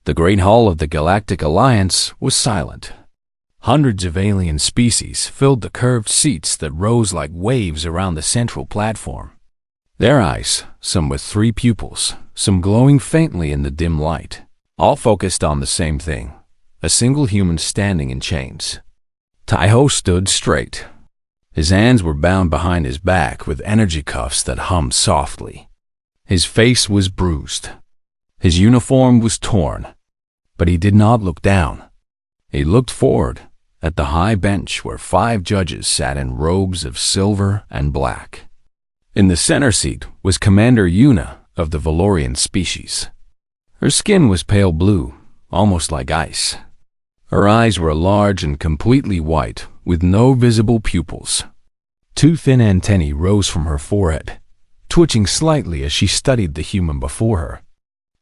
The Great Hall of the Galactic Alliance was silent. Hundreds of alien species filled the curved seats that rose like waves around the central platform. Their eyes, some with 3 pupils, some glowing faintly in the dim light, all focused on the same thing, a single human standing in chains. Taiho stood straight. His hands were bound behind his back with energy cuffs that hummed softly. His face was bruised. His uniform was torn. But he did not look down. He looked forward at the high bench where 5 judges sat in robes of silver and black. In the center seat was Commander Yuna of the Valorian species. Her skin was pale blue, almost like ice. Her eyes were large and completely white, with no visible pupils. 2 thin antennae rose from her forehead, twitching slightly as she studied the human before her.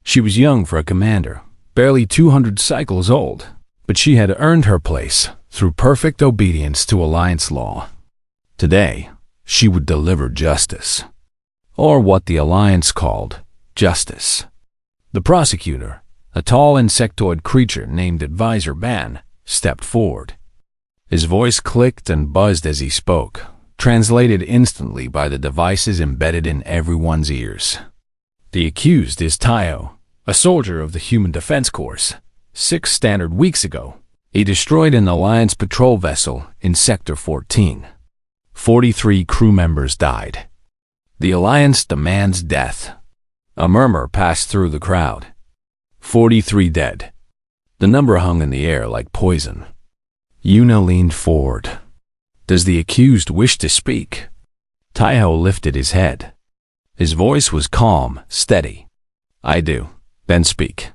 She was young for a commander, barely 200 cycles old, but she had earned her place through perfect obedience to Alliance law. Today, she would deliver justice, or what the Alliance called justice. The prosecutor, a tall insectoid creature named Advisor Ban, stepped forward. His voice clicked and buzzed as he spoke, translated instantly by the devices embedded in everyone's ears. The accused is Taiho, a soldier of the Human Defense Corps. 6 standard weeks ago, he destroyed an Alliance patrol vessel in Sector 14. 43 crew members died. The Alliance demands death. A murmur passed through the crowd. 43 dead. The number hung in the air like poison. Yuna leaned forward. Does the accused wish to speak? Taiho lifted his head. His voice was calm, steady. I do. Then speak.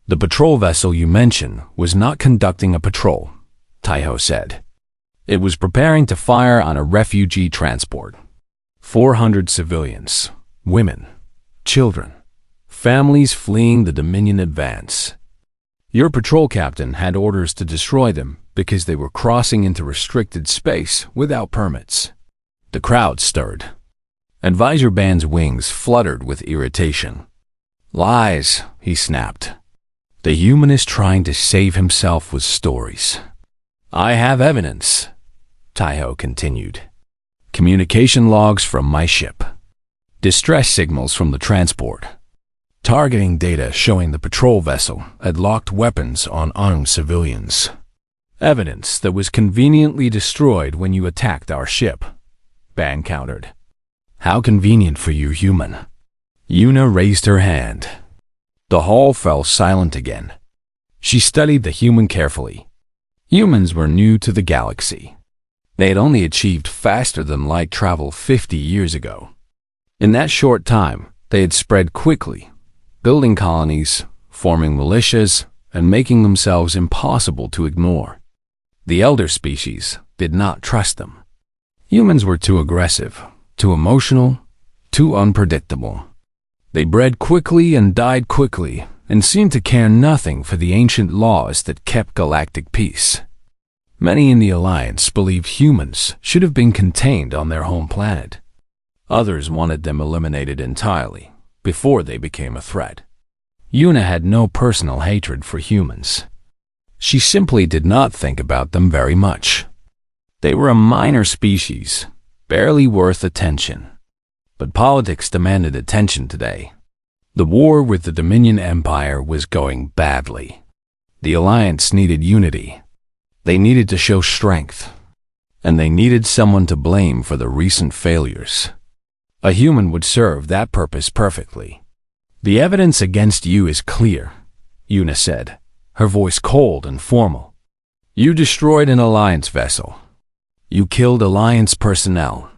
The patrol vessel you mention was not conducting a patrol, Taiho said. It was preparing to fire on a refugee transport. 400 civilians, women, children, families fleeing the Dominion advance. Your patrol captain had orders to destroy them because they were crossing into restricted space without permits. The crowd stirred. Advisor Ban's wings fluttered with irritation. Lies, he snapped. The human is trying to save himself with stories. I have evidence, Taiho continued. Communication logs from my ship. Distress signals from the transport. Targeting data showing the patrol vessel had locked weapons on armed civilians. Evidence that was conveniently destroyed when you attacked our ship, Ban countered. How convenient for you, human. Yuna raised her hand. The hall fell silent again. She studied the human carefully. Humans were new to the galaxy. They had only achieved faster-than-light travel 50 years ago. In that short time, they had spread quickly, building colonies, forming militias, and making themselves impossible to ignore. The elder species did not trust them. Humans were too aggressive, too emotional, too unpredictable. They bred quickly and died quickly, and seemed to care nothing for the ancient laws that kept galactic peace. Many in the Alliance believed humans should have been contained on their home planet. Others wanted them eliminated entirely, before they became a threat. Yuna had no personal hatred for humans. She simply did not think about them very much. They were a minor species, barely worth attention. But politics demanded attention today. The war with the Dominion Empire was going badly. The Alliance needed unity. They needed to show strength. And they needed someone to blame for the recent failures. A human would serve that purpose perfectly. The evidence against you is clear, Yuna said, her voice cold and formal. You destroyed an Alliance vessel. You killed Alliance personnel.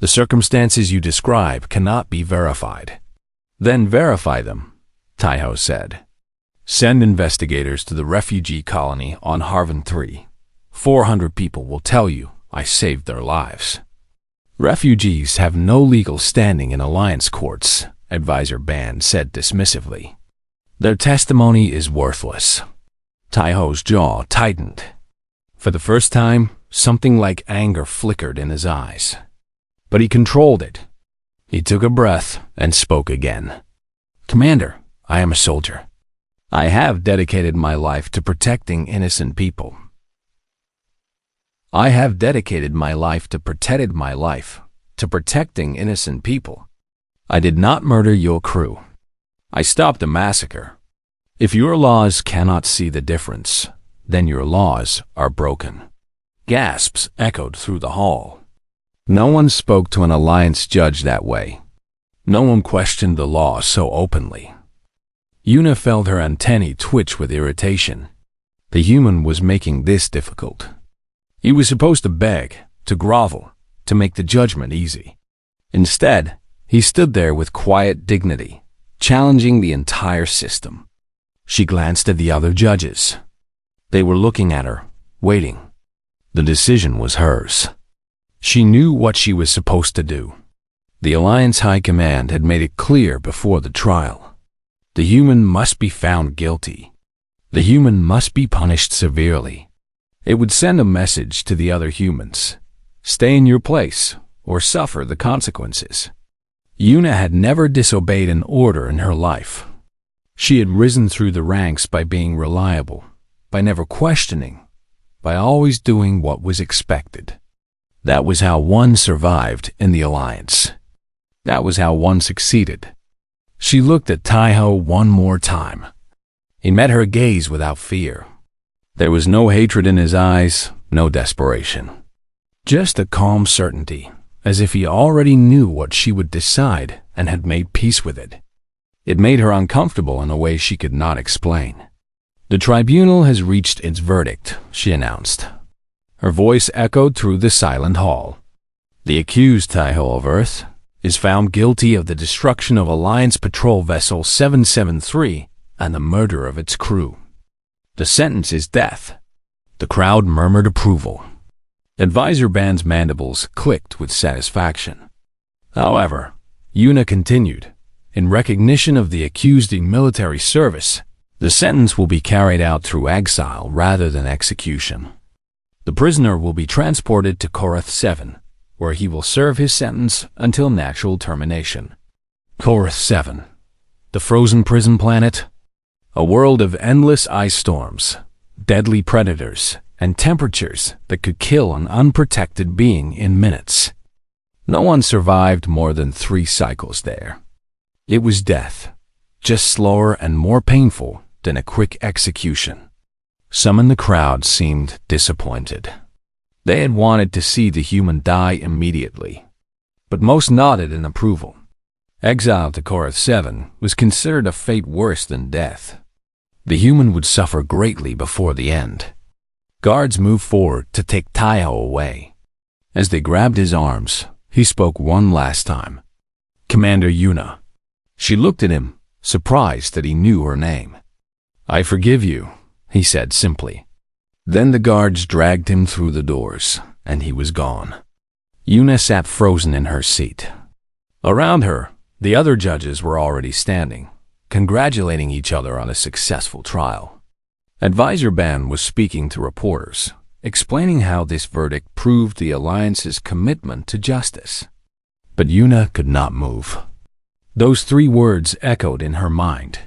The circumstances you describe cannot be verified. Then verify them, Taiho said. Send investigators to the refugee colony on Harvan 3. 400 people will tell you I saved their lives. Refugees have no legal standing in Alliance courts, Advisor Ban said dismissively. Their testimony is worthless. Taiho's jaw tightened. For the first time, something like anger flickered in his eyes. But he controlled it. He took a breath and spoke again. Commander, I am a soldier. I have dedicated my life to protecting innocent people. I have dedicated my life to protecting innocent people. I did not murder your crew. I stopped the massacre. If your laws cannot see the difference, then your laws are broken. Gasps echoed through the hall. No one spoke to an Alliance judge that way. No one questioned the law so openly. Una felt her antennae twitch with irritation. The human was making this difficult. He was supposed to beg, to grovel, to make the judgment easy. Instead, he stood there with quiet dignity, challenging the entire system. She glanced at the other judges. They were looking at her, waiting. The decision was hers. She knew what she was supposed to do. The Alliance High Command had made it clear before the trial. The human must be found guilty. The human must be punished severely. It would send a message to the other humans. Stay in your place, or suffer the consequences. Una had never disobeyed an order in her life. She had risen through the ranks by being reliable, by never questioning, by always doing what was expected. That was how one survived in the Alliance. That was how one succeeded. She looked at Taiho one more time. He met her gaze without fear. There was no hatred in his eyes, no desperation. Just a calm certainty, as if he already knew what she would decide and had made peace with it. It made her uncomfortable in a way she could not explain. The tribunal has reached its verdict, she announced. Her voice echoed through the silent hall. The accused, Taiho of Earth, is found guilty of the destruction of Alliance Patrol Vessel 773 and the murder of its crew. The sentence is death. The crowd murmured approval. Advisor Band's mandibles clicked with satisfaction. However, Una continued, in recognition of the accused's military service, the sentence will be carried out through exile rather than execution. The prisoner will be transported to Korath 7, where he will serve his sentence until natural termination. Korath 7, the frozen prison planet, a world of endless ice storms, deadly predators, and temperatures that could kill an unprotected being in minutes. No one survived more than 3 cycles there. It was death, just slower and more painful than a quick execution. Some in the crowd seemed disappointed. They had wanted to see the human die immediately, but most nodded in approval. Exile to Korath 7 was considered a fate worse than death. The human would suffer greatly before the end. Guards moved forward to take Taiho away. As they grabbed his arms, he spoke one last time. Commander Una. She looked at him, surprised that he knew her name. I forgive you, he said simply. Then the guards dragged him through the doors, and he was gone. Una sat frozen in her seat. Around her, the other judges were already standing, congratulating each other on a successful trial. Advisor Ban was speaking to reporters, explaining how this verdict proved the Alliance's commitment to justice. But Una could not move. Those 3 words echoed in her mind.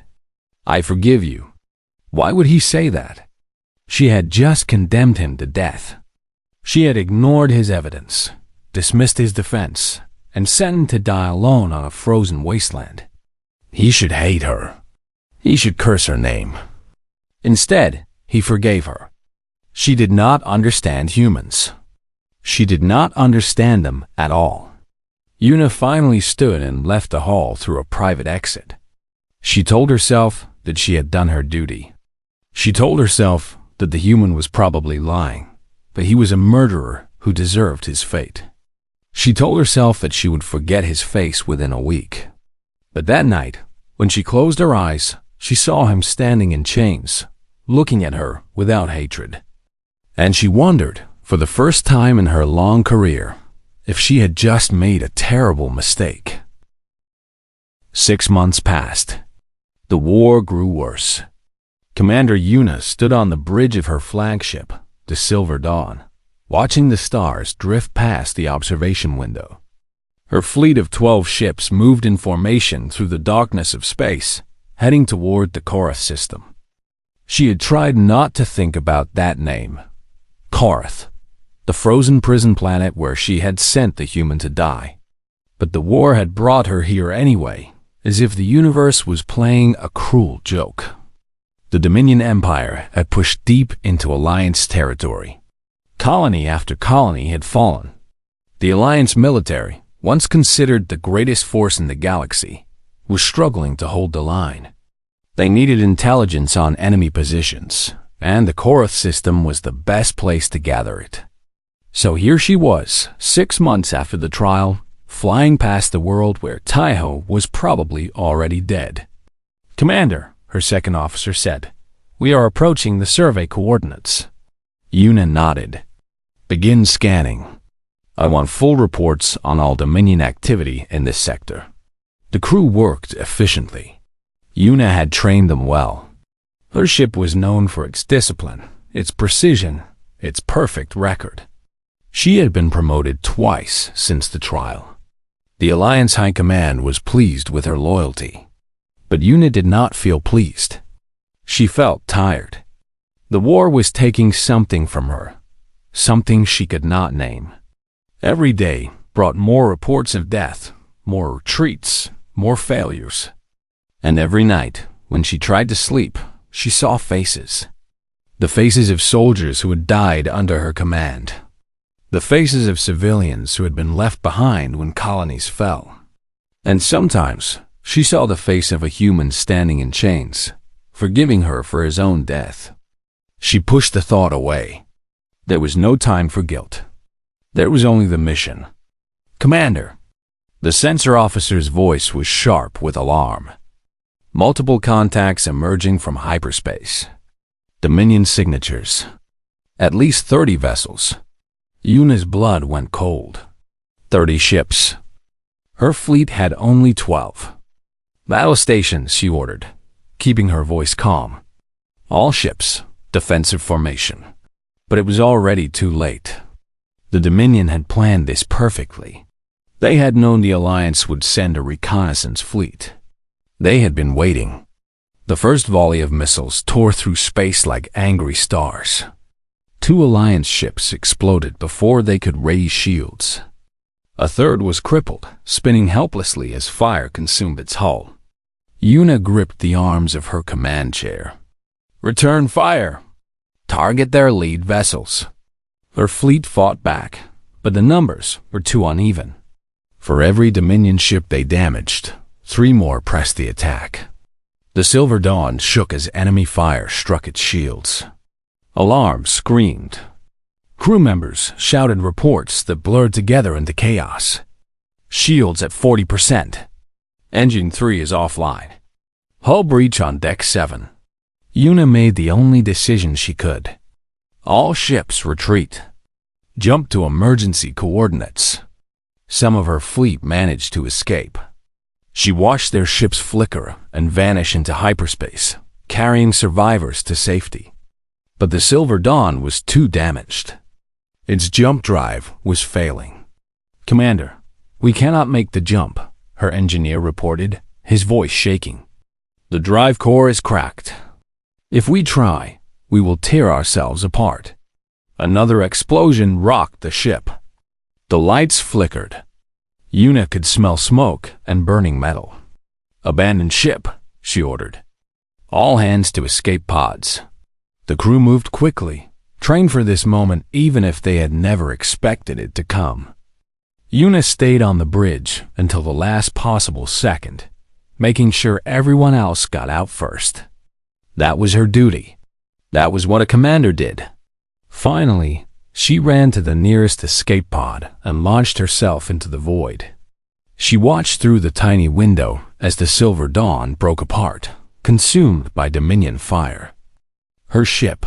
I forgive you. Why would he say that? She had just condemned him to death. She had ignored his evidence, dismissed his defense, and sent him to die alone on a frozen wasteland. He should hate her. He should curse her name. Instead, he forgave her. She did not understand humans. She did not understand them at all. Una finally stood and left the hall through a private exit. She told herself that she had done her duty. She told herself that the human was probably lying, but he was a murderer who deserved his fate. She told herself that she would forget his face within a week. But that night, when she closed her eyes, she saw him standing in chains, looking at her without hatred. And she wondered, for the first time in her long career, if she had just made a terrible mistake. 6 months passed. The war grew worse. Commander Una stood on the bridge of her flagship, the Silver Dawn, watching the stars drift past the observation window. Her fleet of 12 ships moved in formation through the darkness of space, heading toward the Korath system. She had tried not to think about that name. Korath, the frozen prison planet where she had sent the human to die. But the war had brought her here anyway, as if the universe was playing a cruel joke. The Dominion Empire had pushed deep into Alliance territory. Colony after colony had fallen. The Alliance military, once considered the greatest force in the galaxy, was struggling to hold the line. They needed intelligence on enemy positions, and the Korath system was the best place to gather it. So here she was, 6 months after the trial, flying past the world where Taiho was probably already dead. "Commander," her second officer said, "we are approaching the survey coordinates." Yuna nodded. "Begin scanning. I want full reports on all Dominion activity in this sector." The crew worked efficiently. Yuna had trained them well. Her ship was known for its discipline, its precision, its perfect record. She had been promoted twice since the trial. The Alliance High Command was pleased with her loyalty. But Yuna did not feel pleased. She felt tired. The war was taking something from her, something she could not name. Every day brought more reports of death, more retreats, more failures. And every night, when she tried to sleep, she saw faces. The faces of soldiers who had died under her command. The faces of civilians who had been left behind when colonies fell. And sometimes, she saw the face of a human standing in chains, forgiving her for his own death. She pushed the thought away. There was no time for guilt. There was only the mission. "Commander." The sensor officer's voice was sharp with alarm. Multiple contacts emerging from hyperspace. Dominion signatures. At least 30 vessels. Yuna's blood went cold. 30 ships. Her fleet had only 12. "Battle stations," she ordered, keeping her voice calm. All ships, defensive formation. But it was already too late. The Dominion had planned this perfectly. They had known the Alliance would send a reconnaissance fleet. They had been waiting. The first volley of missiles tore through space like angry stars. 2 Alliance ships exploded before they could raise shields. A third was crippled, spinning helplessly as fire consumed its hull. Yuna gripped the arms of her command chair. "Return fire! Target their lead vessels." Her fleet fought back, but the numbers were too uneven. For every Dominion ship they damaged, 3 more pressed the attack. The Silver Dawn shook as enemy fire struck its shields. Alarms screamed. Crew members shouted reports that blurred together into chaos. "Shields at 40%. Engine 3 is offline. Hull breach on deck 7. Yuna made the only decision she could. "All ships retreat. Jump to emergency coordinates." Some of her fleet managed to escape. She watched their ships flicker and vanish into hyperspace, carrying survivors to safety. But the Silver Dawn was too damaged. Its jump drive was failing. "Commander, we cannot make the jump," her engineer reported, his voice shaking. "The drive core is cracked. If we try, we will tear ourselves apart." Another explosion rocked the ship. The lights flickered. Yuna could smell smoke and burning metal. "Abandon ship," she ordered. "All hands to escape pods." The crew moved quickly, trained for this moment even if they had never expected it to come. Yuna stayed on the bridge until the last possible second, making sure everyone else got out first. That was her duty. That was what a commander did. Finally, she ran to the nearest escape pod and launched herself into the void. She watched through the tiny window as the Silver Dawn broke apart, consumed by Dominion fire. Her ship,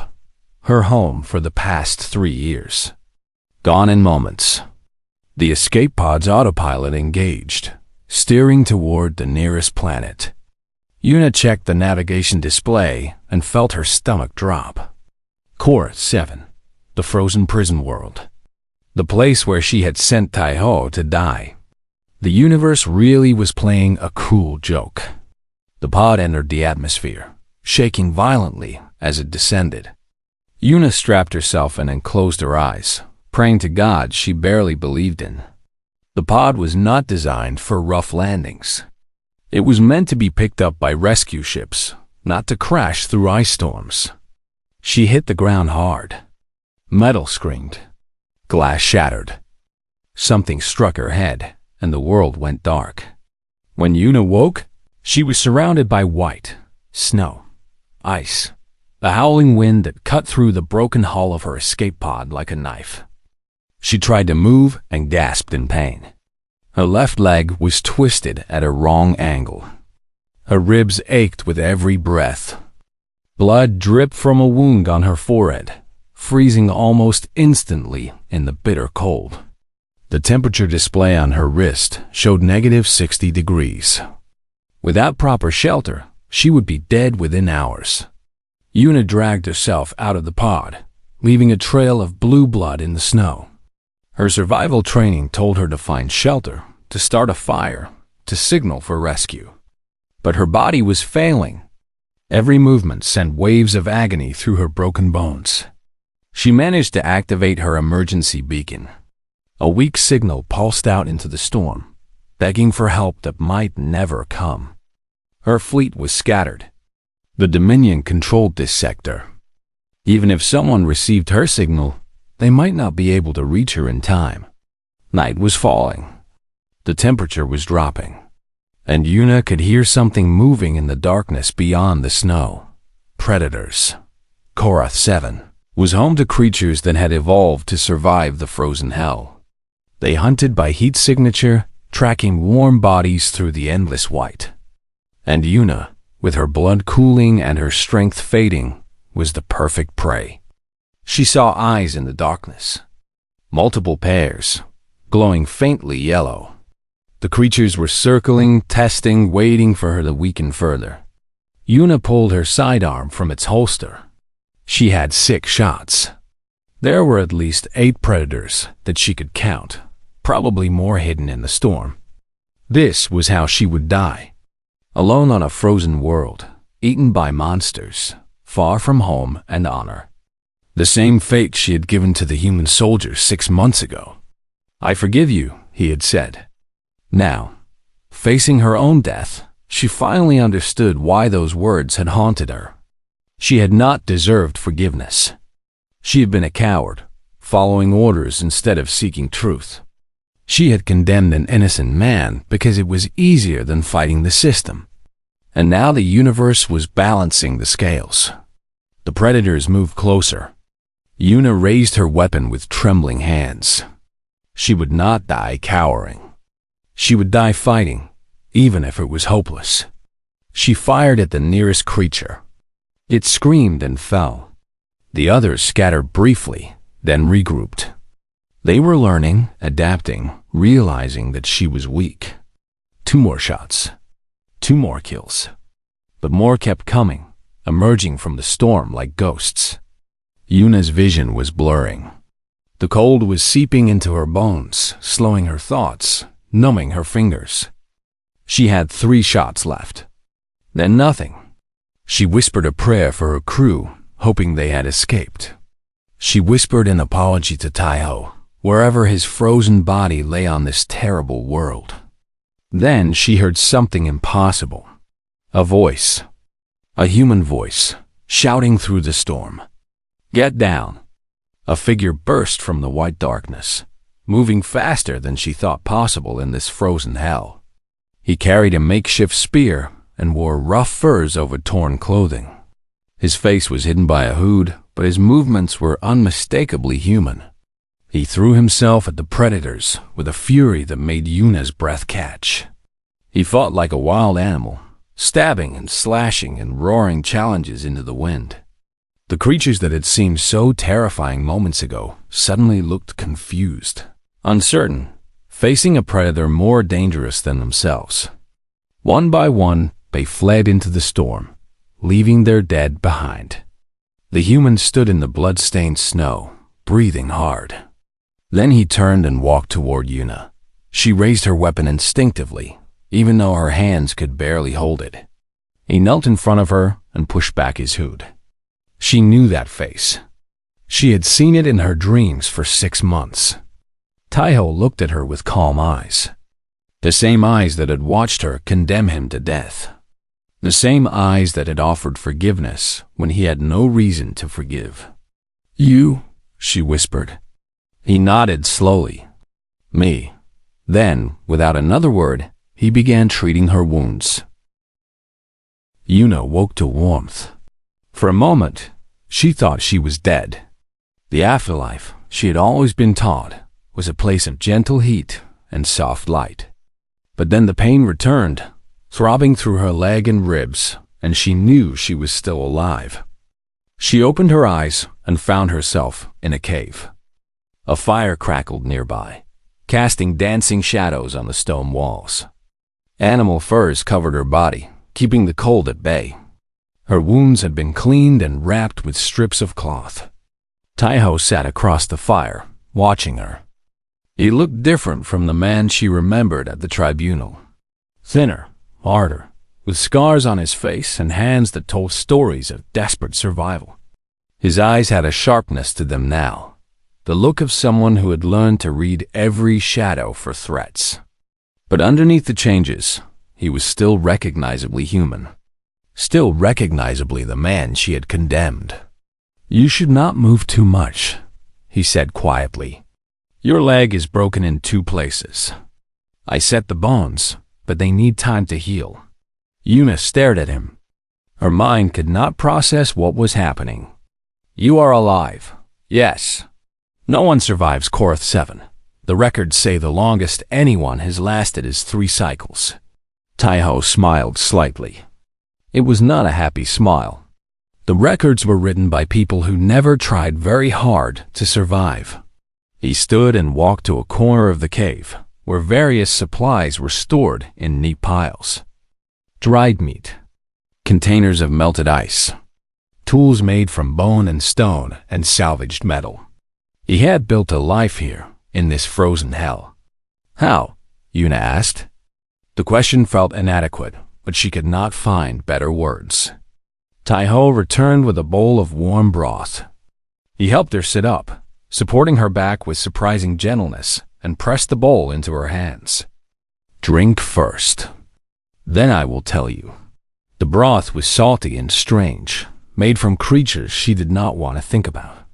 her home for the past 3 years. Gone in moments. The escape pod's autopilot engaged, steering toward the nearest planet. Yuna checked the navigation display and felt her stomach drop. Korath 7, the frozen prison world. The place where she had sent Taiho to die. The universe really was playing a cruel joke. The pod entered the atmosphere, shaking violently as it descended. Yuna strapped herself in and closed her eyes, praying to God she barely believed in. The pod was not designed for rough landings. It was meant to be picked up by rescue ships, not to crash through ice storms. She hit the ground hard. Metal screamed. Glass shattered. Something struck her head, and the world went dark. When Yuna woke, she was surrounded by white, snow, ice, a howling wind that cut through the broken hull of her escape pod like a knife. She tried to move and gasped in pain. Her left leg was twisted at a wrong angle. Her ribs ached with every breath. Blood dripped from a wound on her forehead, freezing almost instantly in the bitter cold. The temperature display on her wrist showed -60 degrees. Without proper shelter, she would be dead within hours. Yuna dragged herself out of the pod, leaving a trail of blue blood in the snow. Her survival training told her to find shelter, to start a fire, to signal for rescue. But her body was failing. Every movement sent waves of agony through her broken bones. She managed to activate her emergency beacon. A weak signal pulsed out into the storm, begging for help that might never come. Her fleet was scattered. The Dominion controlled this sector. Even if someone received her signal, they might not be able to reach her in time. Night was falling. The temperature was dropping. And Yuna could hear something moving in the darkness beyond the snow. Predators. Korath 7 was home to creatures that had evolved to survive the frozen hell. They hunted by heat signature, tracking warm bodies through the endless white. And Yuna, with her blood cooling and her strength fading, was the perfect prey. She saw eyes in the darkness. Multiple pairs, glowing faintly yellow. The creatures were circling, testing, waiting for her to weaken further. Yuna pulled her sidearm from its holster. She had 6 shots. There were at least 8 predators that she could count, probably more hidden in the storm. This was how she would die. Alone on a frozen world, eaten by monsters, far from home and honor. The same fate she had given to the human soldiers 6 months ago. "I forgive you," he had said. Now, facing her own death, she finally understood why those words had haunted her. She had not deserved forgiveness. She had been a coward, following orders instead of seeking truth. She had condemned an innocent man because it was easier than fighting the system. And now the universe was balancing the scales. The predators moved closer. Yuna raised her weapon with trembling hands. She would not die cowering. She would die fighting, even if it was hopeless. She fired at the nearest creature. It screamed and fell. The others scattered briefly, then regrouped. They were learning, adapting, realizing that she was weak. 2 more shots. 2 more kills. But more kept coming, emerging from the storm like ghosts. Yuna's vision was blurring. The cold was seeping into her bones, slowing her thoughts, numbing her fingers. She had 3 shots left. Then nothing. She whispered a prayer for her crew, hoping they had escaped. She whispered an apology to Taiho, wherever his frozen body lay on this terrible world. Then she heard something impossible. A voice. A human voice, shouting through the storm. "Get down!" A figure burst from the white darkness, moving faster than she thought possible in this frozen hell. He carried a makeshift spear and wore rough furs over torn clothing. His face was hidden by a hood, but his movements were unmistakably human. He threw himself at the predators with a fury that made Yuna's breath catch. He fought like a wild animal, stabbing and slashing and roaring challenges into the wind. The creatures that had seemed so terrifying moments ago suddenly looked confused, uncertain, facing a predator more dangerous than themselves. One by one, they fled into the storm, leaving their dead behind. The human stood in the blood-stained snow, breathing hard. Then he turned and walked toward Yuna. She raised her weapon instinctively, even though her hands could barely hold it. He knelt in front of her and pushed back his hood. She knew that face. She had seen it in her dreams for 6 months. Taiho looked at her with calm eyes. The same eyes that had watched her condemn him to death. The same eyes that had offered forgiveness when he had no reason to forgive. "You," she whispered. He nodded slowly. "Me." Then, without another word, he began treating her wounds. Yuna woke to warmth. For a moment, she thought she was dead. The afterlife, she had always been taught, was a place of gentle heat and soft light. But then the pain returned, throbbing through her leg and ribs, and she knew she was still alive. She opened her eyes and found herself in a cave. A fire crackled nearby, casting dancing shadows on the stone walls. Animal furs covered her body, keeping the cold at bay. Her wounds had been cleaned and wrapped with strips of cloth. Taiho sat across the fire, watching her. He looked different from the man she remembered at the tribunal. Thinner, harder, with scars on his face and hands that told stories of desperate survival. His eyes had a sharpness to them now, the look of someone who had learned to read every shadow for threats. But underneath the changes, he was still recognizably human. Still recognizably the man she had condemned. "You should not move too much," he said quietly. "Your leg is broken in 2 places. I set the bones, but they need time to heal." Yuna stared at him. Her mind could not process what was happening. "You are alive, yes. No one survives Korath 7. The records say the longest anyone has lasted is 3 cycles. Taiho smiled slightly. It was not a happy smile. The records were written by people who never tried very hard to survive. He stood and walked to a corner of the cave, where various supplies were stored in neat piles. Dried meat, containers of melted ice, tools made from bone and stone and salvaged metal. He had built a life here, in this frozen hell. "How?" Yuna asked. The question felt inadequate, but she could not find better words. Taiho returned with a bowl of warm broth. He helped her sit up, supporting her back with surprising gentleness, and pressed the bowl into her hands. "Drink first. Then I will tell you." The broth was salty and strange, made from creatures she did not want to think about.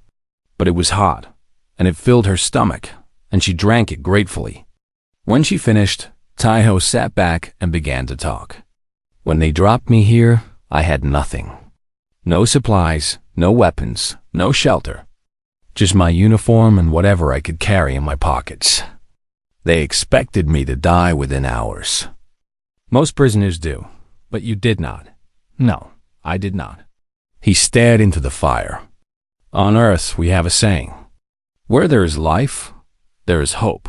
But it was hot, and it filled her stomach, and she drank it gratefully. When she finished, Taiho sat back and began to talk. "When they dropped me here, I had nothing. No supplies, no weapons, no shelter. Just my uniform and whatever I could carry in my pockets. They expected me to die within hours. Most prisoners do, but you did not. No, I did not." He stared into the fire. "On Earth, we have a saying. Where there is life, there is hope.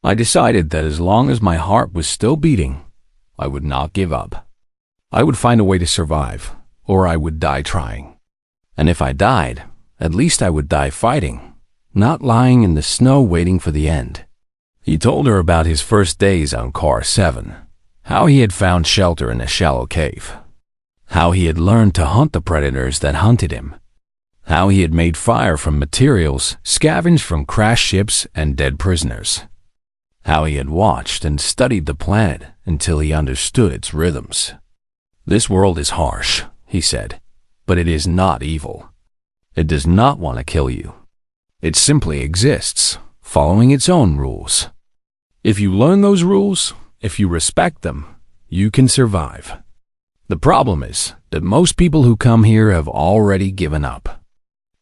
I decided that as long as my heart was still beating, I would not give up. I would find a way to survive, or I would die trying. And if I died, at least I would die fighting, not lying in the snow waiting for the end." He told her about his first days on Korath 7, how he had found shelter in a shallow cave, how he had learned to hunt the predators that hunted him, how he had made fire from materials scavenged from crashed ships and dead prisoners, how he had watched and studied the planet until he understood its rhythms. "This world is harsh," he said, "but it is not evil. It does not want to kill you. It simply exists, following its own rules. If you learn those rules, if you respect them, you can survive. The problem is that most people who come here have already given up.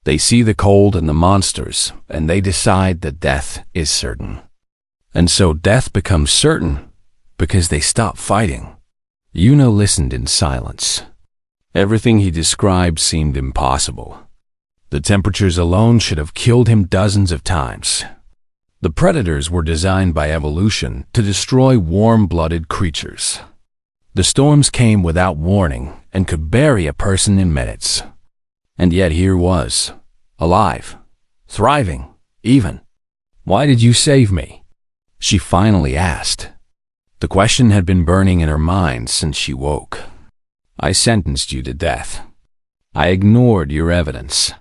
They see the cold and the monsters, and they decide that death is certain. And so death becomes certain because they stop fighting." Yuna listened in silence. Everything he described seemed impossible. The temperatures alone should have killed him dozens of times. The predators were designed by evolution to destroy warm-blooded creatures. The storms came without warning and could bury a person in minutes. And yet here was, alive, thriving, even. "Why did you save me?" she finally asked. The question had been burning in her mind since she woke. "I sentenced you to death." I ignored your evidence.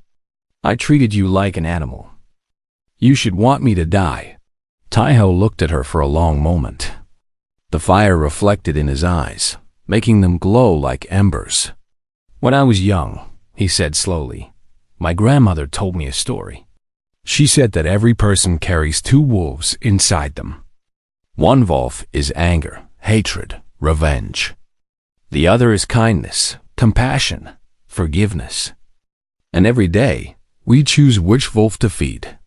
I treated you like an animal. You should want me to die." Taiho looked at her for a long moment. The fire reflected in his eyes, making them glow like embers. "When I was young," he said slowly, "my grandmother told me a story. She said that every person carries two wolves inside them. One wolf is anger, hatred, revenge. The other is kindness, compassion, forgiveness. And every day, we choose which wolf to feed."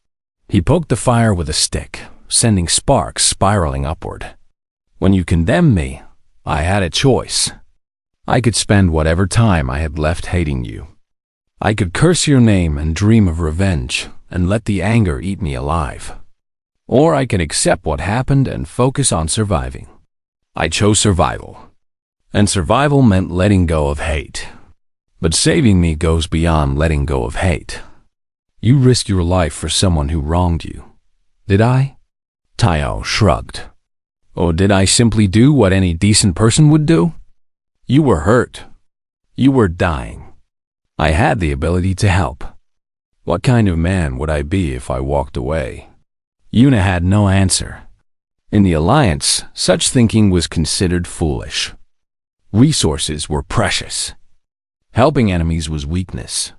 He poked the fire with a stick, sending sparks spiraling upward. "When you condemned me, I had a choice. I could spend whatever time I had left hating you. I could curse your name and dream of revenge and let the anger eat me alive. Or I could accept what happened and focus on surviving. I chose survival. And survival meant letting go of hate. But saving me goes beyond letting go of hate. You risked your life for someone who wronged you. Did I?" Taiho shrugged. "Or did I simply do what any decent person would do? You were hurt. You were dying. I had the ability to help. What kind of man would I be if I walked away?" Yuna had no answer. In the Alliance, such thinking was considered foolish. Resources were precious. Helping enemies was weakness.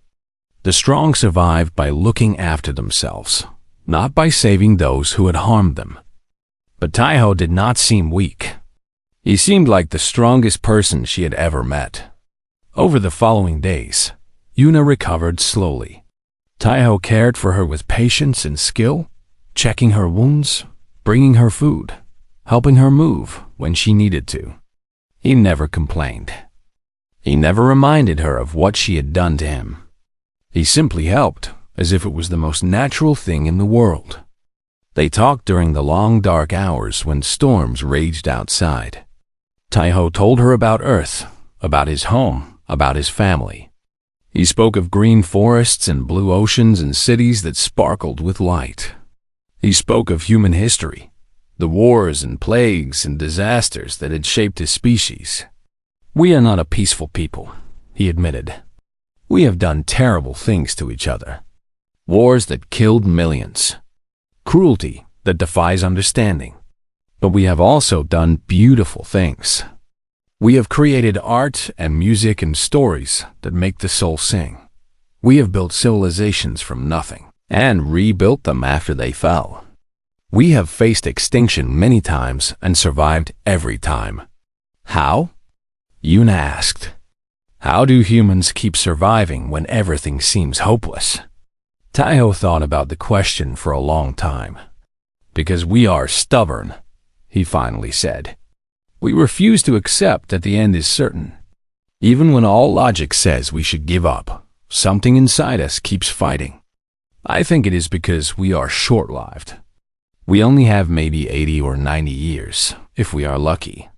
The strong survived by looking after themselves, not by saving those who had harmed them. But Taiho did not seem weak. He seemed like the strongest person she had ever met. Over the following days, Yuna recovered slowly. Taiho cared for her with patience and skill, checking her wounds, bringing her food, helping her move when she needed to. He never complained. He never reminded her of what she had done to him. He simply helped, as if it was the most natural thing in the world. They talked during the long dark hours when storms raged outside. Taiho told her about Earth, about his home, about his family. He spoke of green forests and blue oceans and cities that sparkled with light. He spoke of human history, the wars and plagues and disasters that had shaped his species. "We are not a peaceful people," he admitted. "We have done terrible things to each other. Wars that killed millions. Cruelty that defies understanding. But we have also done beautiful things. We have created art and music and stories that make the soul sing. We have built civilizations from nothing and rebuilt them after they fell. We have faced extinction many times and survived every time." "How?" Yuna asked. "How do humans keep surviving when everything seems hopeless?" Taiho thought about the question for a long time. "Because we are stubborn," he finally said. "We refuse to accept that the end is certain. Even when all logic says we should give up, something inside us keeps fighting. I think it is because we are short-lived. We only have maybe 80 or 90 years, if we are lucky.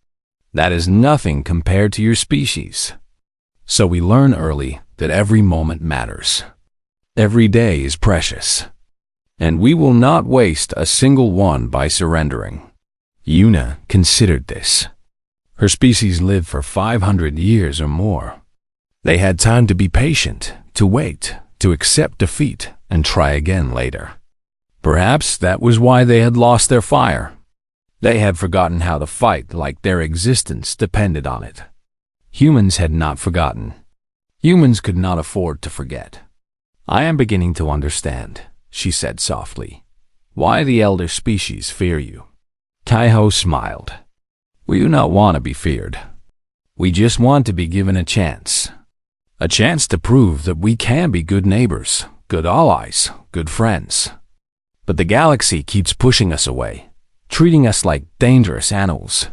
That is nothing compared to your species. So we learn early that every moment matters. Every day is precious. And we will not waste a single one by surrendering." Yuna considered this. Her species lived for 500 years or more. They had time to be patient, to wait, to accept defeat, and try again later. Perhaps that was why they had lost their fire. They had forgotten how to fight like their existence depended on it. Humans had not forgotten. Humans could not afford to forget. "I am beginning to understand," she said softly, "why the elder species fear you." Taiho smiled. "We do not want to be feared. We just want to be given a chance. A chance to prove that we can be good neighbors, good allies, good friends. But the galaxy keeps pushing us away, treating us like dangerous animals.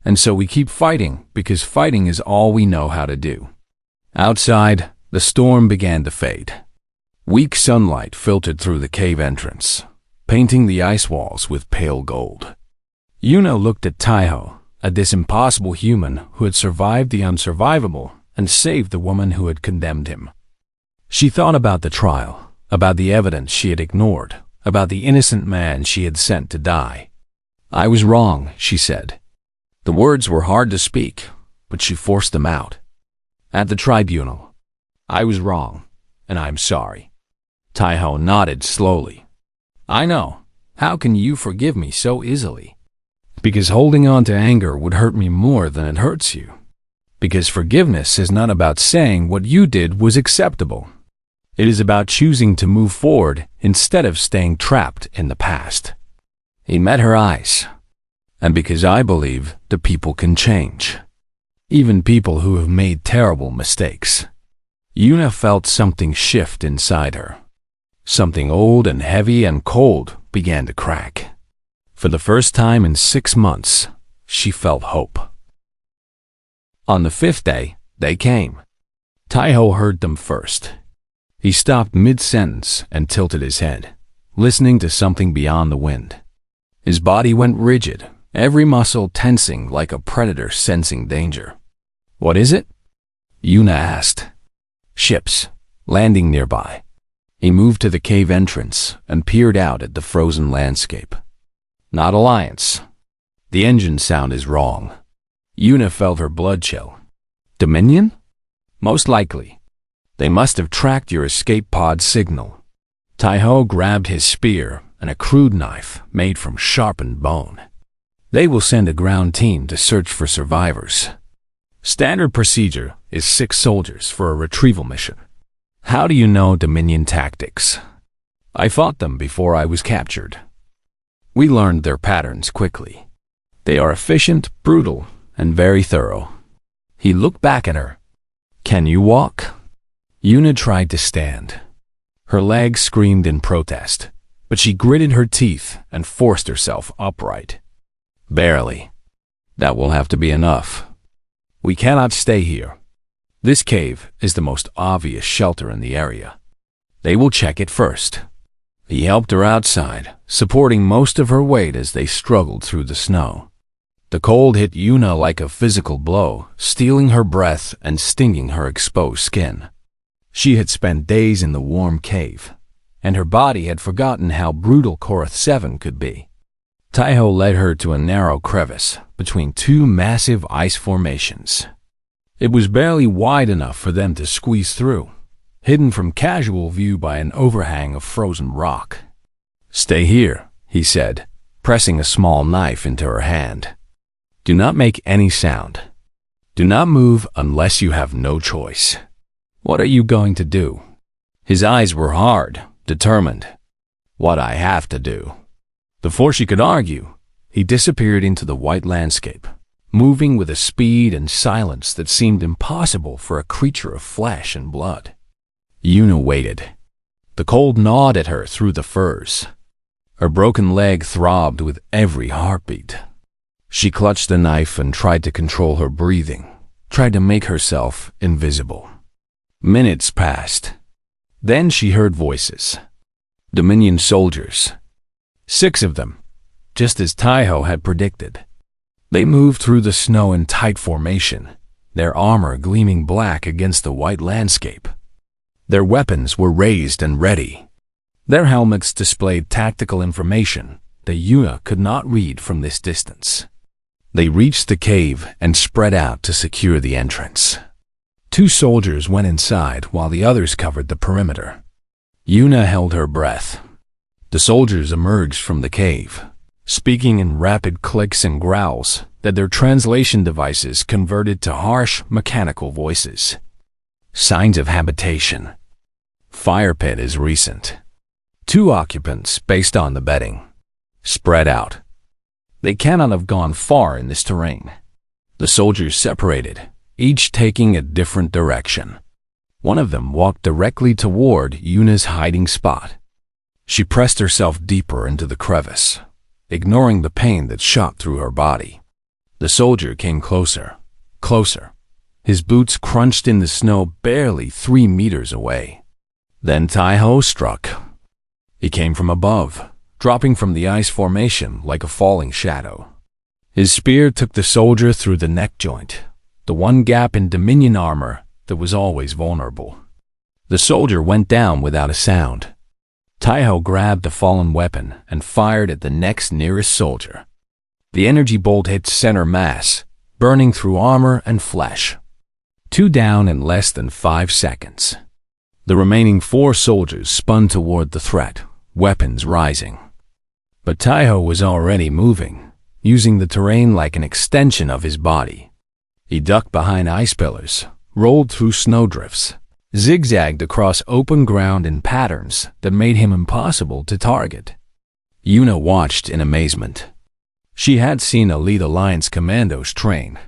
And so we keep fighting because fighting is all we know how to do." Outside, the storm began to fade. Weak sunlight filtered through the cave entrance, painting the ice walls with pale gold. Yuna looked at Taiho, at this impossible human who had survived the unsurvivable and saved the woman who had condemned him. She thought about the trial, about the evidence she had ignored, about the innocent man she had sent to die. "I was wrong," she said. The words were hard to speak, but she forced them out. At the tribunal, I was wrong, and I'm sorry. Taiho nodded slowly. I know. How can you forgive me so easily? Because holding on to anger would hurt me more than it hurts you. Because forgiveness is not about saying what you did was acceptable. It is about choosing to move forward instead of staying trapped in the past. He met her eyes. And because I believe that people can change. Even people who have made terrible mistakes. Yuna felt something shift inside her. Something old and heavy and cold began to crack. For the first time in 6 months, she felt hope. On the 5th day, they came. Taiho heard them first. He stopped mid-sentence and tilted his head, listening to something beyond the wind. His body went rigid, every muscle tensing like a predator sensing danger. What is it? Yuna asked. Ships, landing nearby. He moved to the cave entrance and peered out at the frozen landscape. Not Alliance. The engine sound is wrong. Yuna felt her blood chill. Dominion? Most likely. They must have tracked your escape pod signal. Taiho grabbed his spear and a crude knife made from sharpened bone. They will send a ground team to search for survivors. Standard procedure is 6 soldiers for a retrieval mission. How do you know Dominion tactics? I fought them before I was captured. We learned their patterns quickly. They are efficient, brutal, and very thorough. He looked back at her. Can you walk? Yuna tried to stand. Her legs screamed in protest, but she gritted her teeth and forced herself upright. Barely. That will have to be enough. We cannot stay here. This cave is the most obvious shelter in the area. They will check it first. He helped her outside, supporting most of her weight as they struggled through the snow. The cold hit Yuna like a physical blow, stealing her breath and stinging her exposed skin. She had spent days in the warm cave, and her body had forgotten how brutal Korath 7 could be. Taiho led her to a narrow crevice between 2 massive ice formations. It was barely wide enough for them to squeeze through, hidden from casual view by an overhang of frozen rock. Stay here, he said, pressing a small knife into her hand. Do not make any sound. Do not move unless you have no choice. What are you going to do? His eyes were hard, determined. What I have to do. Before she could argue, he disappeared into the white landscape, moving with a speed and silence that seemed impossible for a creature of flesh and blood. Yuna waited. The cold gnawed at her through the furs. Her broken leg throbbed with every heartbeat. She clutched the knife and tried to control her breathing, tried to make herself invisible. Minutes passed. Then she heard voices. Dominion soldiers. 6 of them, just as Taiho had predicted. They moved through the snow in tight formation, their armor gleaming black against the white landscape. Their weapons were raised and ready. Their helmets displayed tactical information that Yuna could not read from this distance. They reached the cave and spread out to secure the entrance. 2 soldiers went inside while the others covered the perimeter. Yuna held her breath. The soldiers emerged from the cave, speaking in rapid clicks and growls that their translation devices converted to harsh, mechanical voices. Signs of habitation. Fire pit is recent. 2 occupants based on the bedding. Spread out. They cannot have gone far in this terrain. The soldiers separated, each taking a different direction. One of them walked directly toward Yuna's hiding spot. She pressed herself deeper into the crevice, ignoring the pain that shot through her body. The soldier came closer, closer. His boots crunched in the snow barely 3 meters away. Then Taiho struck. He came from above, dropping from the ice formation like a falling shadow. His spear took the soldier through the neck joint, the one gap in Dominion armor that was always vulnerable. The soldier went down without a sound. Taiho grabbed the fallen weapon and fired at the next nearest soldier. The energy bolt hit center mass, burning through armor and flesh. 2 down in less than 5 seconds. The remaining 4 soldiers spun toward the threat, weapons rising. But Taiho was already moving, using the terrain like an extension of his body. He ducked behind ice pillars, rolled through snowdrifts, zigzagged across open ground in patterns that made him impossible to target. Yuna watched in amazement. She had seen Elite Alliance commandos train.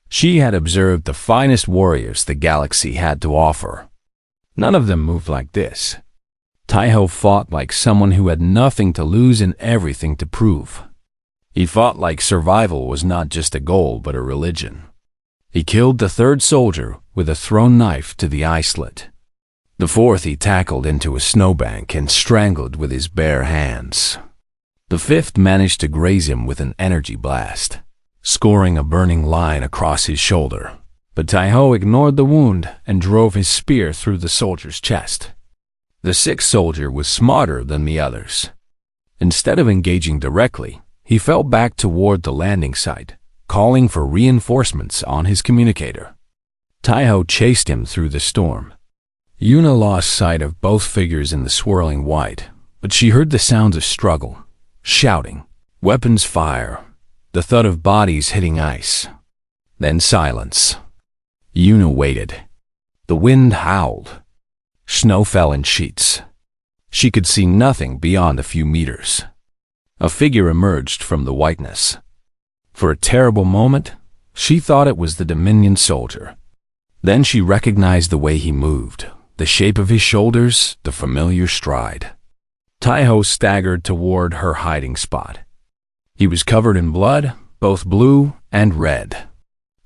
She had observed the finest warriors the galaxy had to offer. None of them moved like this. Taiho fought like someone who had nothing to lose and everything to prove. He fought like survival was not just a goal but a religion. He killed the 3rd soldier with a thrown knife to the eye slit. The 4th he tackled into a snowbank and strangled with his bare hands. The 5th managed to graze him with an energy blast, scoring a burning line across his shoulder. But Taiho ignored the wound and drove his spear through the soldier's chest. The 6th soldier was smarter than the others. Instead of engaging directly, he fell back toward the landing site, calling for reinforcements on his communicator. Taiho chased him through the storm. Yuna lost sight of both figures in the swirling white, but she heard the sounds of struggle, shouting, weapons fire, the thud of bodies hitting ice. Then silence. Yuna waited. The wind howled. Snow fell in sheets. She could see nothing beyond a few meters. A figure emerged from the whiteness. For a terrible moment, she thought it was the Dominion soldier. Then she recognized the way he moved, the shape of his shoulders, the familiar stride. Taiho staggered toward her hiding spot. He was covered in blood, both blue and red.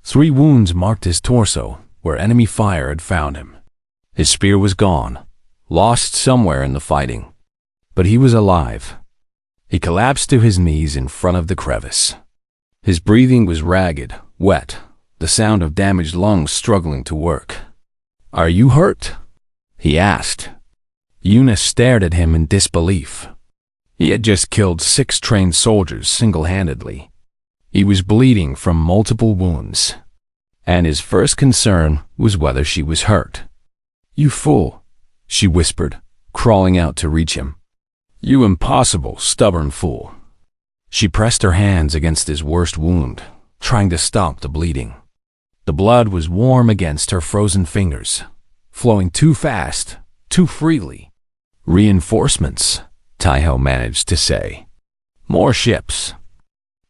3 wounds marked his torso, where enemy fire had found him. His spear was gone, lost somewhere in the fighting. But he was alive. He collapsed to his knees in front of the crevice. His breathing was ragged, wet, the sound of damaged lungs struggling to work. "Are you hurt?" he asked. Yuna stared at him in disbelief. He had just killed 6 trained soldiers single-handedly. He was bleeding from multiple wounds, and his first concern was whether she was hurt. "You fool," she whispered, crawling out to reach him. "You impossible, stubborn fool." She pressed her hands against his worst wound, trying to stop the bleeding. The blood was warm against her frozen fingers, flowing too fast, too freely. "Reinforcements," Taiho managed to say. "More ships.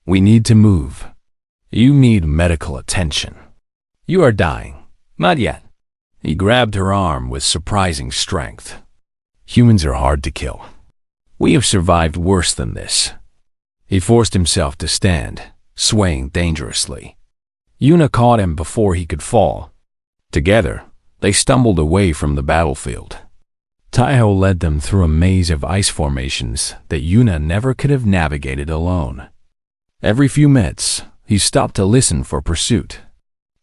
We need to move. You need medical attention. You are dying. Not yet." He grabbed her arm with surprising strength. "Humans are hard to kill. We have survived worse than this." He forced himself to stand, swaying dangerously. Yuna caught him before he could fall. Together, they stumbled away from the battlefield. Taiho led them through a maze of ice formations that Yuna never could have navigated alone. Every few minutes, he stopped to listen for pursuit.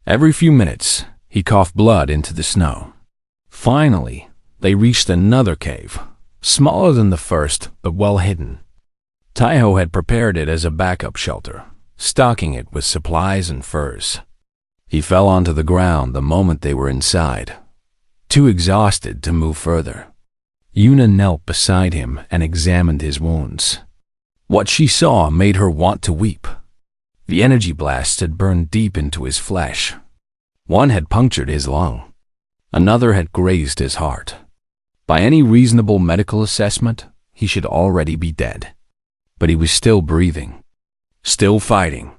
Every few minutes, he coughed blood into the snow. Finally, they reached another cave, smaller than the first but well hidden. Taiho had prepared it as a backup shelter, stocking it with supplies and furs. He fell onto the ground the moment they were inside, too exhausted to move further. Yuna knelt beside him and examined his wounds. What she saw made her want to weep. The energy blasts had burned deep into his flesh. One had punctured his lung. Another had grazed his heart. By any reasonable medical assessment, he should already be dead. But he was still breathing, still fighting,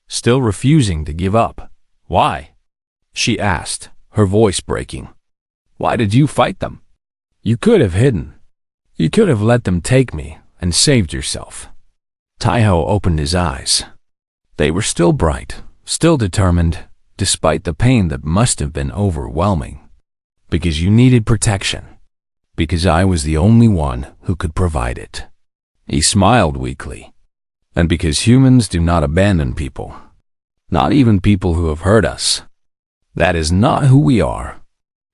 still refusing to give up. "Why?" she asked, her voice breaking. "Why did you fight them? You could have hidden. You could have let them take me and saved yourself." Taiho opened his eyes. They were still bright, still determined, despite the pain that must have been overwhelming. "Because you needed protection. Because I was the only one who could provide it." He smiled weakly. "And because humans do not abandon people. Not even people who have hurt us. That is not who we are."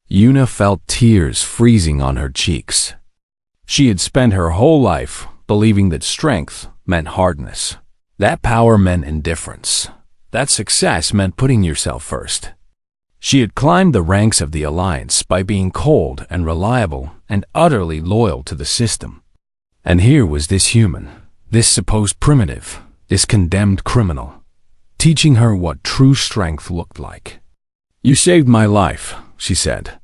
Yuna felt tears freezing on her cheeks. She had spent her whole life believing that strength meant hardness, that power meant indifference, that success meant putting yourself first. She had climbed the ranks of the Alliance by being cold and reliable and utterly loyal to the system. And here was this human, this supposed primitive, this condemned criminal, teaching her what true strength looked like. "You saved my life," she said.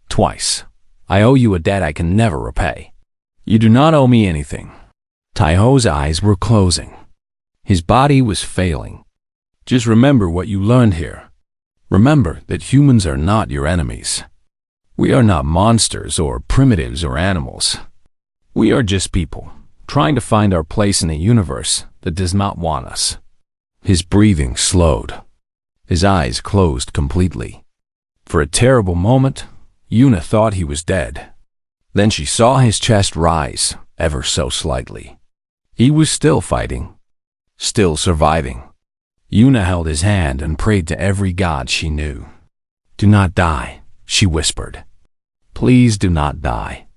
"Twice. I owe you a debt I can never repay. You do not owe me anything." Taiho's eyes were closing. His body was failing. "Just remember what you learned here. Remember that humans are not your enemies. We are not monsters or primitives or animals. We are just people, trying to find our place in a universe that does not want us." His breathing slowed. His eyes closed completely. For a terrible moment, Yuna thought he was dead. Then she saw his chest rise, ever so slightly. He was still fighting, still surviving. Yuna held his hand and prayed to every god she knew. "Do not die," she whispered. "Please do not die.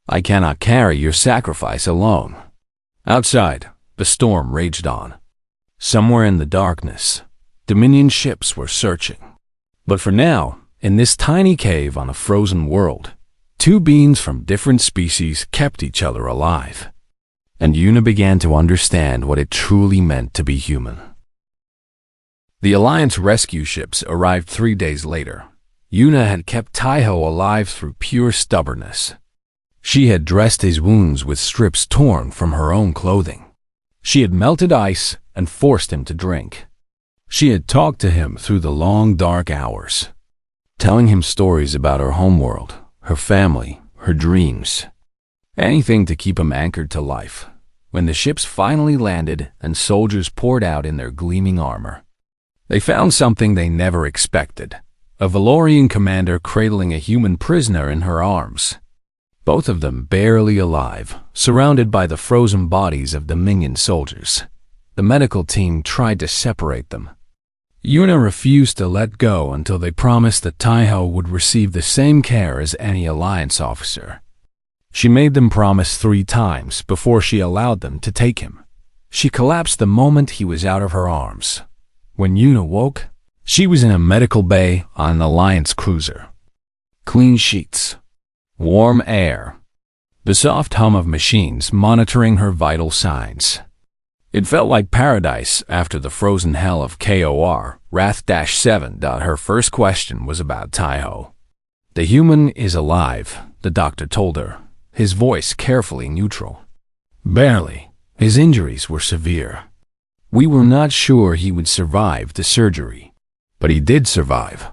I cannot carry your sacrifice alone." Outside, the storm raged on. Somewhere in the darkness, Dominion ships were searching. But for now, in this tiny cave on a frozen world, two beings from different species kept each other alive. And Yuna began to understand what it truly meant to be human. The Alliance rescue ships arrived 3 days later. Yuna had kept Taiho alive through pure stubbornness. She had dressed his wounds with strips torn from her own clothing. She had melted ice and forced him to drink. She had talked to him through the long, dark hours, telling him stories about her homeworld, her family, her dreams. Anything to keep him anchored to life. When the ships finally landed and soldiers poured out in their gleaming armor, they found something they never expected: a Valorian commander cradling a human prisoner in her arms. Both of them barely alive, surrounded by the frozen bodies of Dominion soldiers. The medical team tried to separate them. Yuna refused to let go until they promised that Taiho would receive the same care as any Alliance officer. She made them promise 3 times before she allowed them to take him. She collapsed the moment he was out of her arms. When Yuna woke, she was in a medical bay on an Alliance cruiser. Clean sheets, warm air, the soft hum of machines monitoring her vital signs. It felt like paradise after the frozen hell of KOR, Wrath-7. Her first question was about Taiho. "The human is alive," the doctor told her, his voice carefully neutral. "Barely. His injuries were severe. We were not sure he would survive the surgery, but he did survive.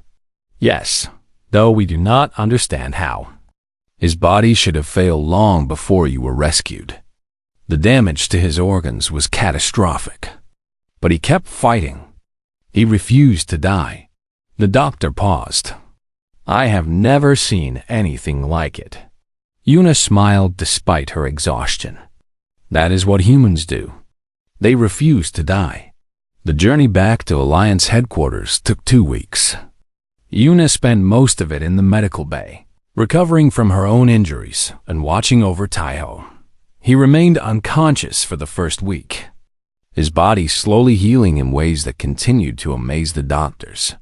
Yes, though we do not understand how. His body should have failed long before you were rescued. The damage to his organs was catastrophic. But he kept fighting. He refused to die." The doctor paused. "I have never seen anything like it." Yuna smiled despite her exhaustion. "That is what humans do. They refuse to die." The journey back to Alliance headquarters took 2 weeks. Yuna spent most of it in the medical bay, recovering from her own injuries and watching over Taiho. He remained unconscious for the first week, his body slowly healing in ways that continued to amaze the doctors.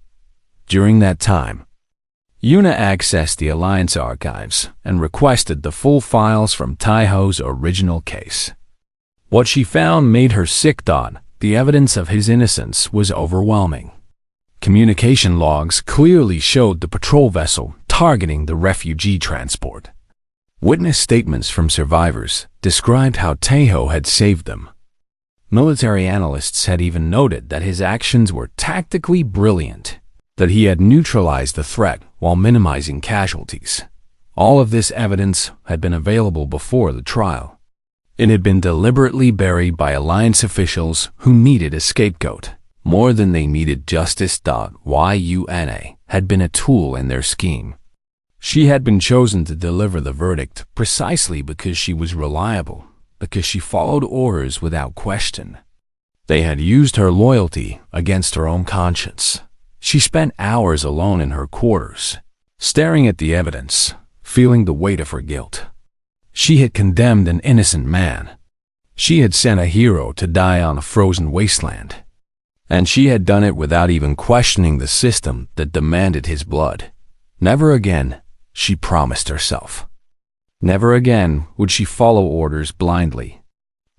During that time, Yuna accessed the Alliance archives and requested the full files from Taiho's original case. What she found made her sick. The evidence of his innocence was overwhelming. Communication logs clearly showed the patrol vessel targeting the refugee transport. Witness statements from survivors described how Taiho had saved them. Military analysts had even noted that his actions were tactically brilliant, that he had neutralized the threat while minimizing casualties. All of this evidence had been available before the trial. It had been deliberately buried by Alliance officials who needed a scapegoat more than they needed justice. Yuna had been a tool in their scheme. She had been chosen to deliver the verdict precisely because she was reliable, because she followed orders without question. They had used her loyalty against her own conscience. She spent hours alone in her quarters, staring at the evidence, feeling the weight of her guilt. She had condemned an innocent man. She had sent a hero to die on a frozen wasteland. And she had done it without even questioning the system that demanded his blood. Never again, she promised herself. Never again would she follow orders blindly.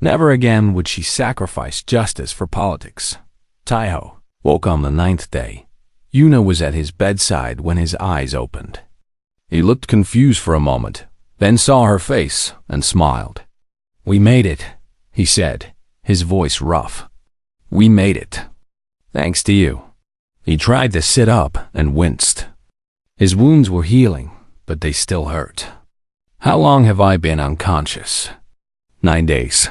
Never again would she sacrifice justice for politics. Taiho woke on the 9th day. Yuna was at his bedside when his eyes opened. He looked confused for a moment, then saw her face and smiled. "We made it," he said, his voice rough. "We made it. Thanks to you." He tried to sit up and winced. His wounds were healing, but they still hurt. "How long have I been unconscious?" 9 days.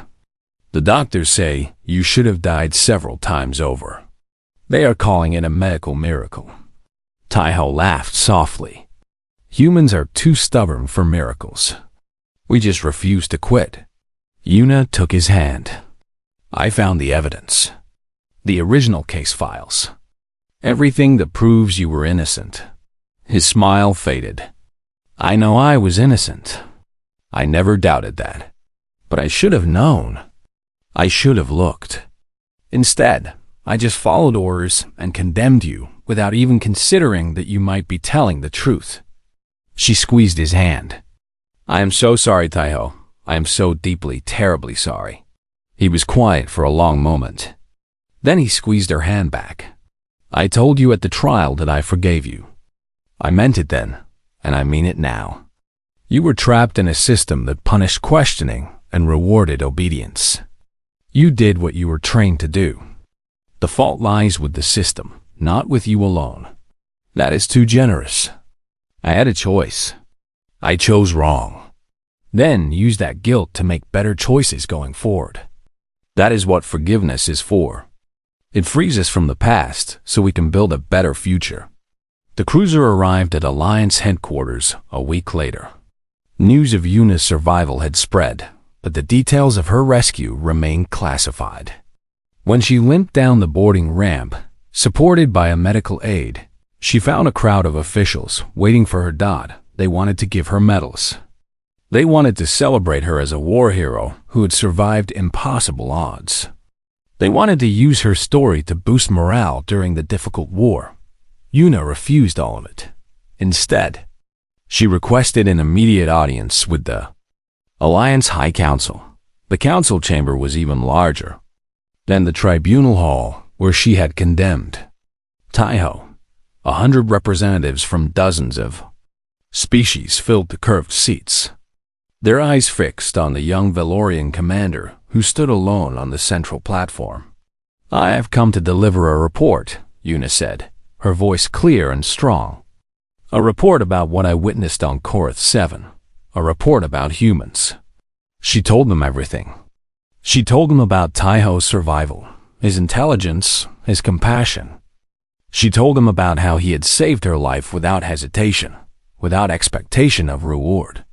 "The doctors say you should have died several times over. They are calling it a medical miracle." Taiho laughed softly. "Humans are too stubborn for miracles. We just refuse to quit." Yuna took his hand. "I found the evidence. The original case files. Everything that proves you were innocent." His smile faded. "I know I was innocent. I never doubted that. But I should have known. I should have looked. Instead, I just followed orders and condemned you without even considering that you might be telling the truth." She squeezed his hand. "I am so sorry, Taiho. I am so deeply, terribly sorry." He was quiet for a long moment. Then he squeezed her hand back. "I told you at the trial that I forgave you. I meant it then, and I mean it now. You were trapped in a system that punished questioning and rewarded obedience. You did what you were trained to do. The fault lies with the system, not with you alone. That is too generous. I had a choice. I chose wrong. Then use that guilt to make better choices going forward. That is what forgiveness is for. It frees us from the past so we can build a better future." The cruiser arrived at Alliance headquarters a week later. News of Yuna's survival had spread, but the details of her rescue remained classified. When she limped down the boarding ramp, supported by a medical aide, she found a crowd of officials waiting for her dot. They wanted to give her medals. They wanted to celebrate her as a war hero who had survived impossible odds. They wanted to use her story to boost morale during the difficult war. Yuna refused all of it. Instead, she requested an immediate audience with the Alliance High Council. The council chamber was even larger than the tribunal hall where she had condemned Taiho. 100 representatives from dozens of species filled the curved seats, their eyes fixed on the young Valorian commander who stood alone on the central platform. "I have come to deliver a report," Yuna said, her voice clear and strong. "A report about what I witnessed on Korath 7. A report about humans." She told them everything. She told them about Taiho's survival, his intelligence, his compassion. She told them about how he had saved her life without hesitation, without expectation of reward.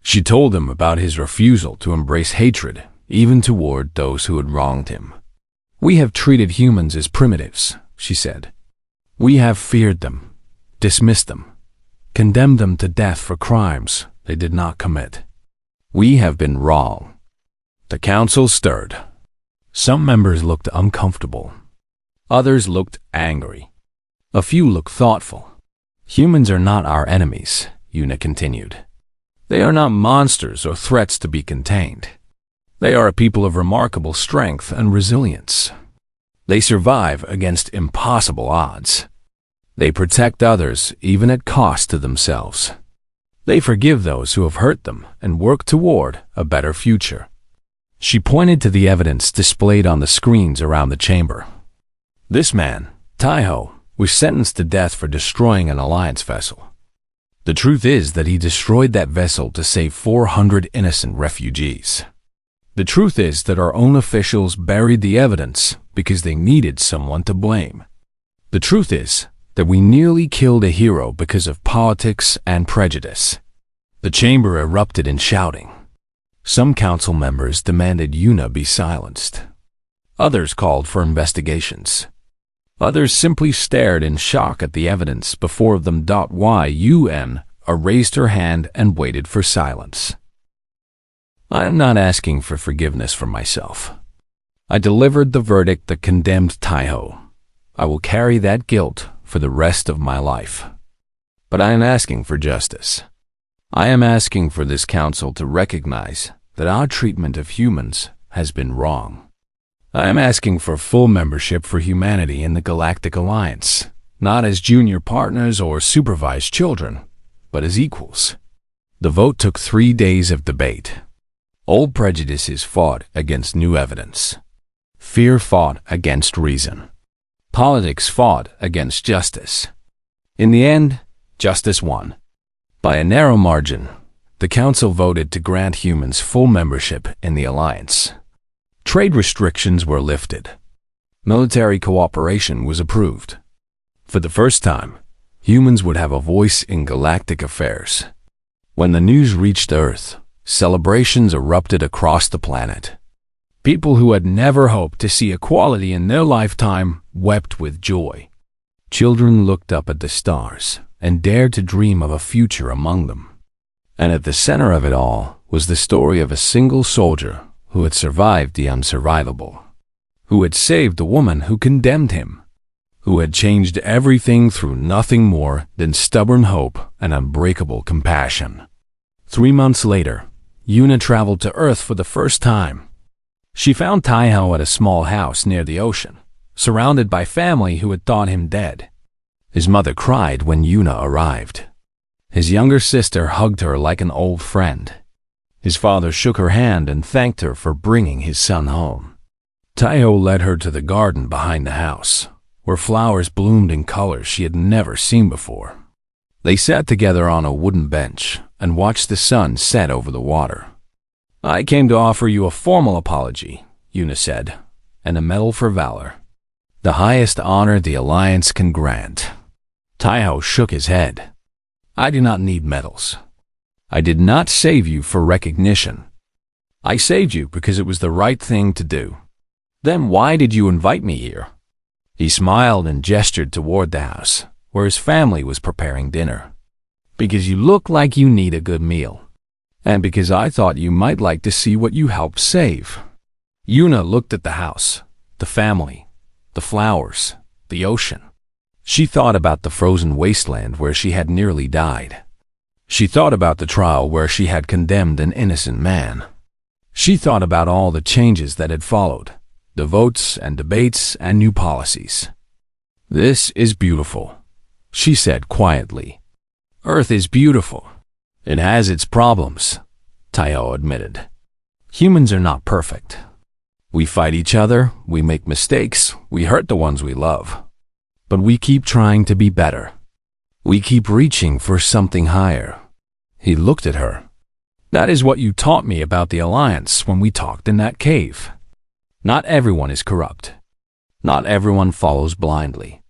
She told them about his refusal to embrace hatred, even toward those who had wronged him. "We have treated humans as primitives," she said. "We have feared them, dismissed them, condemned them to death for crimes they did not commit. We have been wrong." The council stirred. Some members looked uncomfortable. Others looked angry. A few looked thoughtful. "Humans are not our enemies," Yuna continued. "They are not monsters or threats to be contained. They are a people of remarkable strength and resilience. They survive against impossible odds. They protect others even at cost to themselves. They forgive those who have hurt them and work toward a better future." She pointed to the evidence displayed on the screens around the chamber. This man, Taiho, was sentenced to death for destroying an Alliance vessel. The truth is that he destroyed that vessel to save 400 innocent refugees. The truth is that our own officials buried the evidence because they needed someone to blame. The truth is that we nearly killed a hero because of politics and prejudice. The chamber erupted in shouting. Some council members demanded Yuna be silenced. Others called for investigations. Others simply stared in shock at the evidence before them. Yuna raised her hand and waited for silence. "I am not asking for forgiveness for myself. I delivered the verdict that condemned Taiho. I will carry that guilt for the rest of my life. But I am asking for justice. I am asking for this council to recognize that our treatment of humans has been wrong. I am asking for full membership for humanity in the Galactic Alliance, not as junior partners or supervised children, but as equals. The vote took 3 days of debate. Old prejudices fought against new evidence. Fear fought against reason. Politics fought against justice. In the end, justice won. By a narrow margin, the Council voted to grant humans full membership in the Alliance. Trade restrictions were lifted. Military cooperation was approved. For the first time, humans would have a voice in galactic affairs. When the news reached Earth, celebrations erupted across the planet. People who had never hoped to see equality in their lifetime wept with joy. Children looked up at the stars and dared to dream of a future among them. And at the center of it all was the story of a single soldier who had survived the unsurvivable, who had saved the woman who condemned him, who had changed everything through nothing more than stubborn hope and unbreakable compassion. 3 months later, Yuna traveled to Earth for the first time. She found Taiho at a small house near the ocean, surrounded by family who had thought him dead. His mother cried when Yuna arrived. His younger sister hugged her like an old friend. His father shook her hand and thanked her for bringing his son home. Taiho led her to the garden behind the house, where flowers bloomed in colors she had never seen before. They sat together on a wooden bench and watched the sun set over the water. "I came to offer you a formal apology," Yuna said, "and a medal for valor. The highest honor the Alliance can grant." Taiho shook his head. "I do not need medals. I did not save you for recognition. I saved you because it was the right thing to do. Then why did you invite me here?" He smiled and gestured toward the house, where his family was preparing dinner. "Because you look like you need a good meal, and because I thought you might like to see what you helped save." Yuna looked at the house, the family, the flowers, the ocean. She thought about the frozen wasteland where she had nearly died. She thought about the trial where she had condemned an innocent man. She thought about all the changes that had followed, the votes and debates and new policies. "This is beautiful," she said quietly. "Earth is beautiful. It has its problems," Taiho admitted. "Humans are not perfect. We fight each other, we make mistakes, we hurt the ones we love. But we keep trying to be better. We keep reaching for something higher." He looked at her. "That is what you taught me about the Alliance when we talked in that cave. Not everyone is corrupt. Not everyone follows blindly.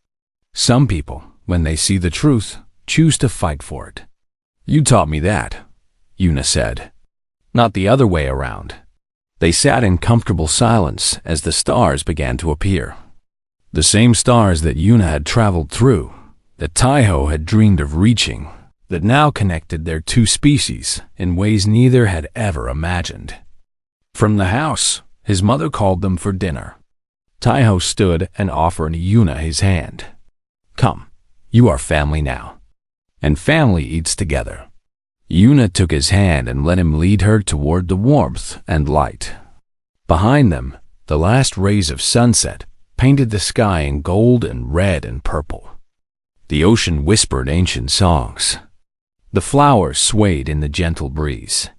Some people, when they see the truth, choose to fight for it." "You taught me that," Yuna said. "Not the other way around." They sat in comfortable silence as the stars began to appear. The same stars that Yuna had traveled through, that Taiho had dreamed of reaching, that now connected their two species in ways neither had ever imagined. From the house, his mother called them for dinner. Taiho stood and offered Yuna his hand. "Come, you are family now. And family eats together." Yuna took his hand and let him lead her toward the warmth and light. Behind them, the last rays of sunset painted the sky in gold and red and purple. The ocean whispered ancient songs. The flowers swayed in the gentle breeze.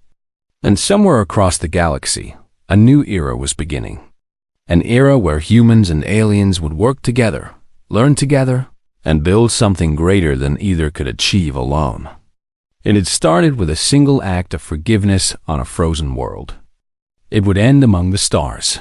And somewhere across the galaxy, a new era was beginning. An era where humans and aliens would work together, learn together, and build something greater than either could achieve alone. It had started with a single act of forgiveness on a frozen world. It would end among the stars.